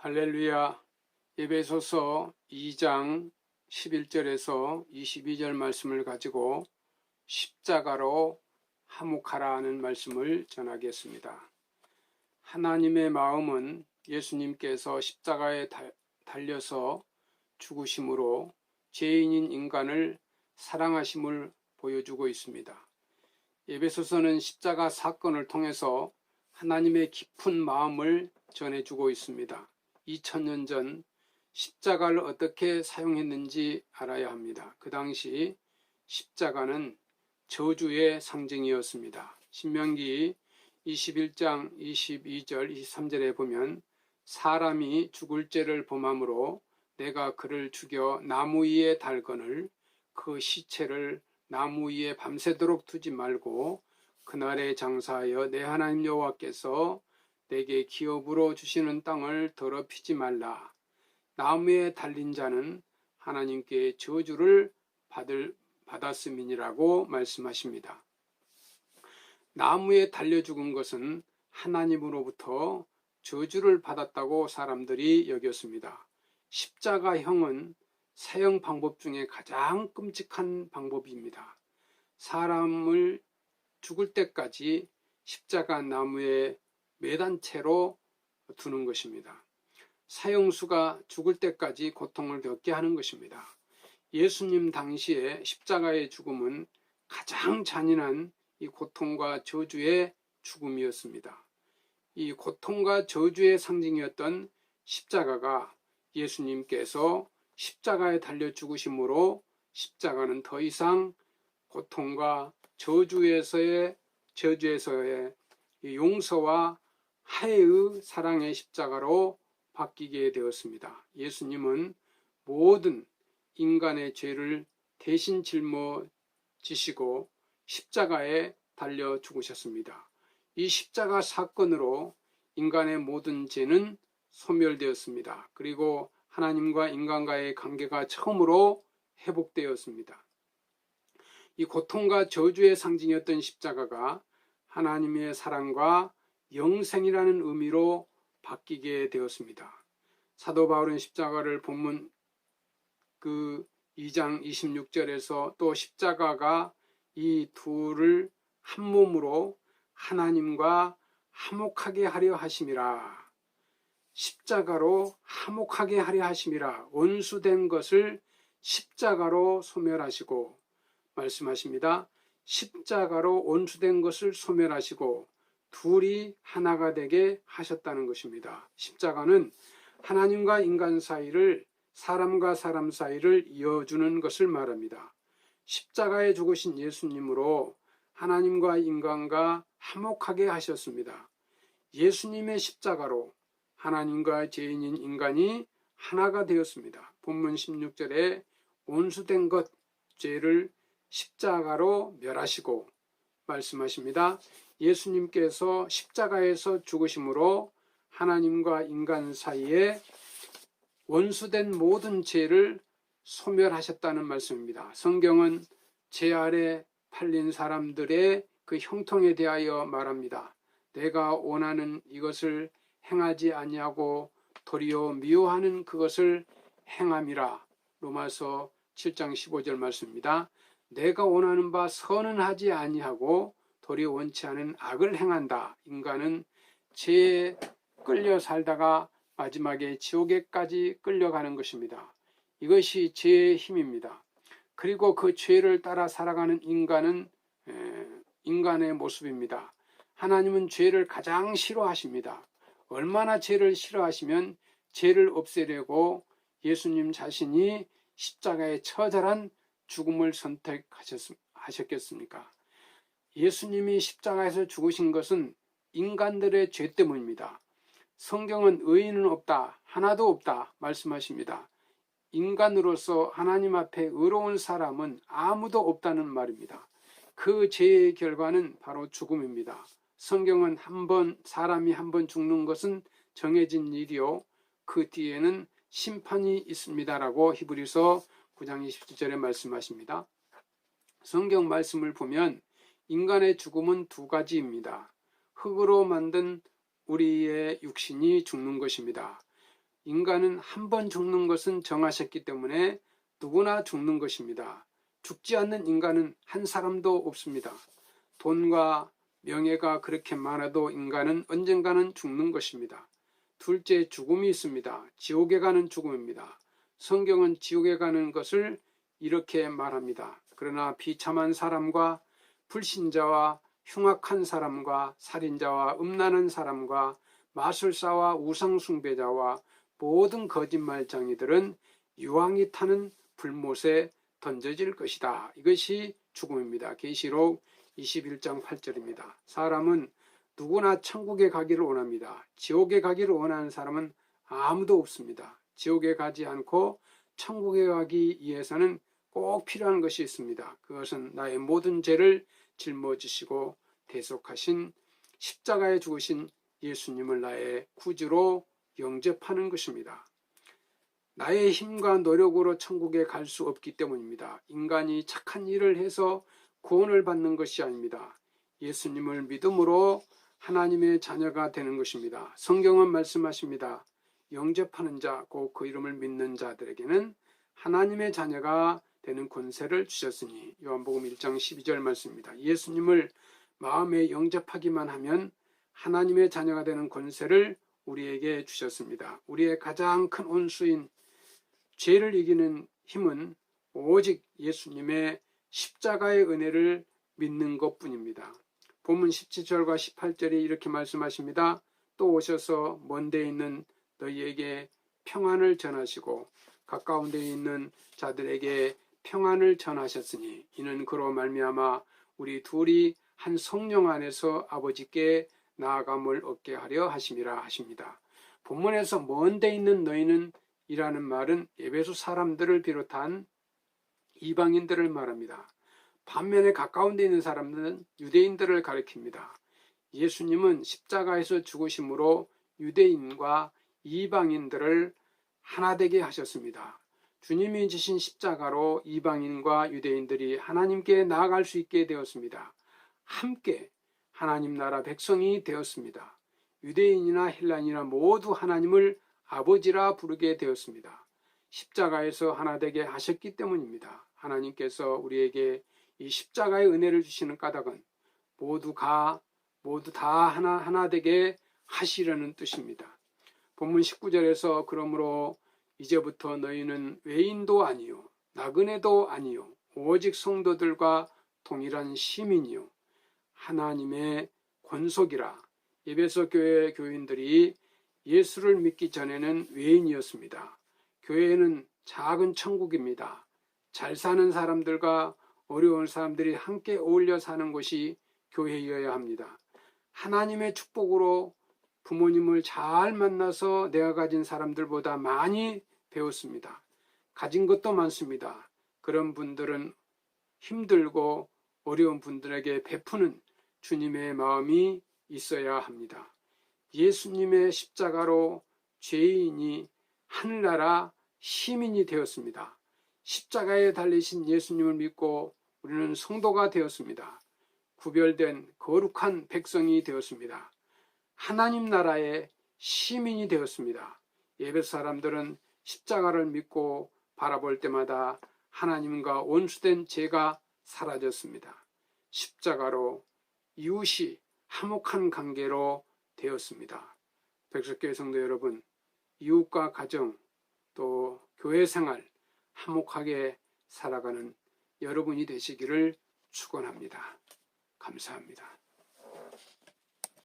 할렐루야. 에베소서 2장 11절에서 22절 말씀을 가지고 십자가로 화목하라 하는 말씀을 전하겠습니다. 하나님의 마음은 예수님께서 십자가에 달려서 죽으심으로 죄인인 인간을 사랑하심을 보여주고 있습니다. 에베소서는 십자가 사건을 통해서 하나님의 깊은 마음을 전해주고 있습니다. 2000년 전 십자가를 어떻게 사용했는지 알아야 합니다. 그 당시 십자가는 저주의 상징이었습니다. 신명기 21장 22절 23절에 보면 사람이 죽을 죄를 범함으로 내가 그를 죽여 나무 위에 달거늘 그 시체를 나무 위에 밤새도록 두지 말고 그날에 장사하여 내 하나님 여호와께서 내게 기업으로 주시는 땅을 더럽히지 말라. 나무에 달린 자는 하나님께 저주를 받았음이니라고 말씀하십니다. 나무에 달려 죽은 것은 하나님으로부터 저주를 받았다고 사람들이 여겼습니다. 십자가형은 사형 방법 중에 가장 끔찍한 방법입니다. 사람을 죽을 때까지 십자가 나무에 매단 채로 두는 것입니다. 사형수가 죽을 때까지 고통을 겪게 하는 것입니다. 예수님 당시에 십자가의 죽음은 가장 잔인한 이 고통과 저주의 죽음이었습니다. 이 고통과 저주의 상징이었던 십자가가 예수님께서 십자가에 달려 죽으심으로 십자가는 더 이상 고통과 저주에서의 용서와 하혜의 사랑의 십자가로 바뀌게 되었습니다. 예수님은 모든 인간의 죄를 대신 짊어지시고 십자가에 달려 죽으셨습니다. 이 십자가 사건으로 인간의 모든 죄는 소멸되었습니다. 그리고 하나님과 인간과의 관계가 처음으로 회복되었습니다. 이 고통과 저주의 상징이었던 십자가가 하나님의 사랑과 영생이라는 의미로 바뀌게 되었습니다. 사도 바울은 십자가를 본문 2장 26절에서 또 십자가가 이 둘을 한 몸으로 하나님과 화목하게 하려 하심이라. 십자가로 화목하게 하려 하심이라. 원수된 것을 십자가로 소멸하시고 말씀하십니다. 십자가로 원수된 것을 소멸하시고 둘이 하나가 되게 하셨다는 것입니다. 십자가는 하나님과 인간 사이를, 사람과 사람 사이를 이어주는 것을 말합니다. 십자가에 죽으신 예수님으로 하나님과 인간과 화목하게 하셨습니다. 예수님의 십자가로 하나님과 죄인인 인간이 하나가 되었습니다. 본문 16절에 원수된 것, 죄를 십자가로 멸하시고 말씀하십니다. 예수님께서 십자가에서 죽으심으로 하나님과 인간 사이에 원수된 모든 죄를 소멸하셨다는 말씀입니다. 성경은 죄 아래 팔린 사람들의 그 형통에 대하여 말합니다. 내가 원하는 이것을 행하지 아니하고 도리어 미워하는 그것을 행함이라. 로마서 7장 15절 말씀입니다. 내가 원하는 바 선은 하지 아니하고 도리어 원치 않은 악을 행한다. 인간은 죄에 끌려 살다가 마지막에 지옥에까지 끌려가는 것입니다. 이것이 죄의 힘입니다. 그리고 그 죄를 따라 살아가는 인간은 인간의 모습입니다. 하나님은 죄를 가장 싫어하십니다. 얼마나 죄를 싫어하시면 죄를 없애려고 예수님 자신이 십자가의 처절한 죽음을 선택하셨겠습니까? 예수님이 십자가에서 죽으신 것은 인간들의 죄 때문입니다. 성경은 의인은 없다, 하나도 없다 말씀하십니다. 인간으로서 하나님 앞에 의로운 사람은 아무도 없다는 말입니다. 그 죄의 결과는 바로 죽음입니다. 성경은 사람이 한 번 죽는 것은 정해진 일이요 그 뒤에는 심판이 있습니다라고 히브리서 9장 27절에 말씀하십니다. 성경 말씀을 보면 인간의 죽음은 두 가지입니다. 흙으로 만든 우리의 육신이 죽는 것입니다. 인간은 한 번 죽는 것은 정하셨기 때문에 누구나 죽는 것입니다. 죽지 않는 인간은 한 사람도 없습니다. 돈과 명예가 그렇게 많아도 인간은 언젠가는 죽는 것입니다. 둘째, 죽음이 있습니다. 지옥에 가는 죽음입니다. 성경은 지옥에 가는 것을 이렇게 말합니다. 그러나 비참한 사람과 불신자와 흉악한 사람과 살인자와 음란한 사람과 마술사와 우상숭배자와 모든 거짓말쟁이들은 유황이 타는 불못에 던져질 것이다. 이것이 죽음입니다. 계시록 21장 8절입니다. 사람은 누구나 천국에 가기를 원합니다. 지옥에 가기를 원하는 사람은 아무도 없습니다. 지옥에 가지 않고 천국에 가기 위해서는 꼭 필요한 것이 있습니다. 그것은 나의 모든 죄를 짊어지시고 대속하신 십자가에 죽으신 예수님을 나의 구주로 영접하는 것입니다. 나의 힘과 노력으로 천국에 갈 수 없기 때문입니다. 인간이 착한 일을 해서 구원을 받는 것이 아닙니다. 예수님을 믿음으로 하나님의 자녀가 되는 것입니다. 성경은 말씀하십니다. 영접하는 자, 곧 그 이름을 믿는 자들에게는 하나님의 자녀가 되는 권세를 주셨으니, 요한복음 1장 12절 말씀입니다. 예수님을 마음에 영접하기만 하면 하나님의 자녀가 되는 권세를 우리에게 주셨습니다. 우리의 가장 큰 원수인 죄를 이기는 힘은 오직 예수님의 십자가의 은혜를 믿는 것뿐입니다. 본문 17절과 18절이 이렇게 말씀하십니다. 또 오셔서 먼 데 있는 너희에게 평안을 전하시고 가까운 데 있는 자들에게 평안을 전하셨으니 이는 그로 말미암아 우리 둘이 한 성령 안에서 아버지께 나아감을 얻게 하려 하심이라 하십니다. 본문에서 먼 데 있는 너희는 이라는 말은 에베소 사람들을 비롯한 이방인들을 말합니다. 반면에 가까운 데 있는 사람들은 유대인들을 가리킵니다. 예수님은 십자가에서 죽으심으로 유대인과 이방인들을 하나 되게 하셨습니다. 주님이 지신 십자가로 이방인과 유대인들이 하나님께 나아갈 수 있게 되었습니다. 함께 하나님 나라 백성이 되었습니다. 유대인이나 헬라인이나 모두 하나님을 아버지라 부르게 되었습니다. 십자가에서 하나 되게 하셨기 때문입니다. 하나님께서 우리에게 이 십자가의 은혜를 주시는 까닭은 모두 다 하나 되게 하시려는 뜻입니다. 본문 19절에서 그러므로 이제부터 너희는 외인도 아니요 나그네도 아니요 오직 성도들과 동일한 시민이요 하나님의 권속이라. 에베소 교회 교인들이 예수를 믿기 전에는 외인이었습니다. 교회는 작은 천국입니다. 잘 사는 사람들과 어려운 사람들이 함께 어울려 사는 곳이 교회여야 합니다. 하나님의 축복으로 부모님을 잘 만나서 내가 가진 사람들보다 많이 배웠습니다. 가진 것도 많습니다. 그런 분들은 힘들고 어려운 분들에게 베푸는 주님의 마음이 있어야 합니다. 예수님의 십자가로 죄인이 하늘나라 시민이 되었습니다. 십자가에 달리신 예수님을 믿고 우리는 성도가 되었습니다. 구별된 거룩한 백성이 되었습니다. 하나님 나라의 시민이 되었습니다. 에베소 사람들은 십자가를 믿고 바라볼 때마다 하나님과 원수된 죄가 사라졌습니다. 십자가로 이웃이 화목한 관계로 되었습니다. 백석교회 성도 여러분, 이웃과 가정 또 교회 생활 화목하게 살아가는 여러분이 되시기를 축원합니다. 감사합니다.